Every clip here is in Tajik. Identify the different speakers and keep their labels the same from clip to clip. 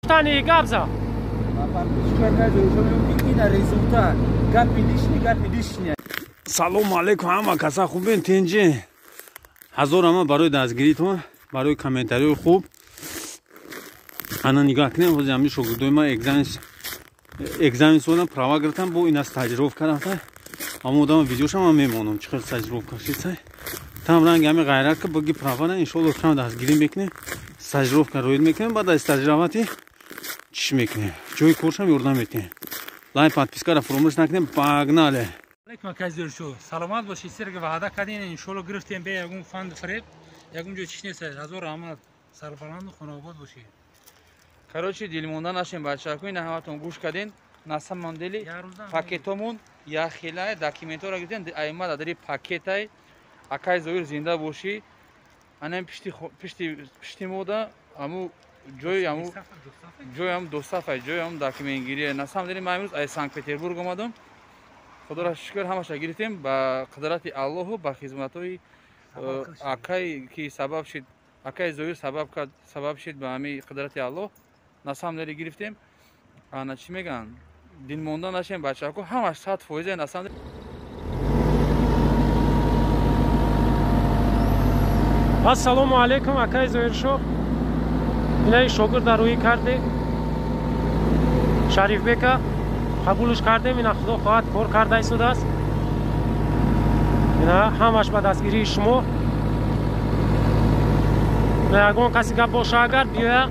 Speaker 1: Tani Gabza.
Speaker 2: Салом алейкум ҳама каса хубен тенҷи ҳазор ҳама барои дастгиритон барои комментариҳои хуб ана нигоҳ кунем ҳозир ҳамин шогирдои ма экзамен содан права гирифтам бо ина стажировка рафта ама одама видеошам ҳам мемонам чӣ қадр стажировка шидсай там ранги ҳами ғайрат ка боги права на иншоалло чам дастгирӣ мекунем стажировка роид мекунем баъд аз стажировати чиш мекунем ҷои коршам ёрдам метунем лайк подпискара фаромӯш накунем погнали
Speaker 1: Алейкум казир шо. Саломат боши, серга ваъда кардин иншалло гирифтем бе ягон фанд фреб. Ягон ҷо чиш нест. Ҳазор раҳмат. Сарбаланд хонобод боши.
Speaker 3: Короче, дилмонда нашем бачаҳои на ҳаматон гӯш кардин. На самом деле пакетомон я хелай документора гирифтем. Аймад адари пакетай акай зоир зинда боши. Анам пишти мода аму ҷоям дусафай ҷоям документ гирия. На самом деле ман имрӯз аз Санкт-Петербург омадам. Худора шукр ҳамаша гирифтем ба қудрати Аллоҳу ба хизматҳои акай ки сабаб шид акай зоир сабаб шид ба ҳамин қудрати Аллоҳ на самом деле гирифтем ана чӣ мегӯянд дилмонда нашем бачаҳо ҳамаш 100% на самом деле
Speaker 1: Ассалому алейкум акай зоир шо. Инаи шогирда рӯӣ карде Шарифбека қабулш кардем ина худо хоҳад кор карда истодааст ина ҳамаш ба дастгирии шумо ягон каси гап боша агар биёя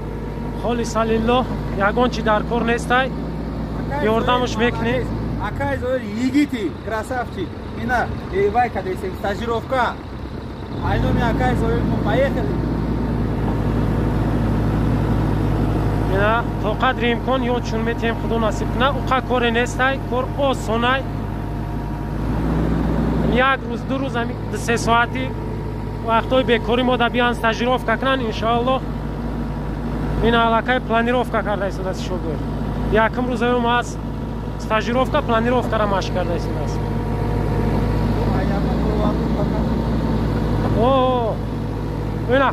Speaker 1: холиса лиллоҳ ягон чи дар кор нестай ёрдамаш мекунем
Speaker 4: акай зоир йигити красавчик ина вай кадесем стажировка айноми акай зоир поехали
Speaker 1: ина то қадри имкон ёдшун метиҳем худо насиб куна уқа коре нестай кор осонай як рӯз ду рӯз ҳами 2-3 соати вақтҳои бекори мода биёянд стажировка кунанд иншоаллоҳ ина аллакай планировка карда истодааст шогирд якум рӯзаём аз стажировка планировкара машқ карда истодааст ина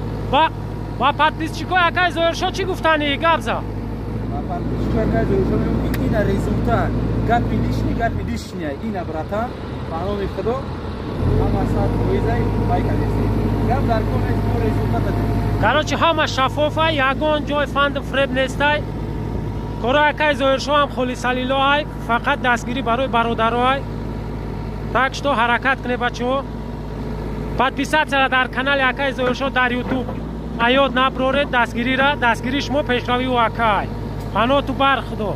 Speaker 1: ба подписчикои акай зоиршо чӣ гуфтани Габза?
Speaker 4: Ба подписчикои акай зоиршо мегӯям ина результат гапи лишния ина братан ба номи худо ҳама 100% вай кадесем гап дар кор нест мо результат дадем
Speaker 1: короче ҳама шаффофа ягон ҷой фанд фреб нестай кори акай зоиршо ҳам холисалилоҳай фақат дастгирӣ барои бародароҳай так что ҳаракат кунед бачаҳо подписатсияра дар канали акай зоиршо дар ютуб аёд наброред дастгирии шумо пешравии акай паноту бар худо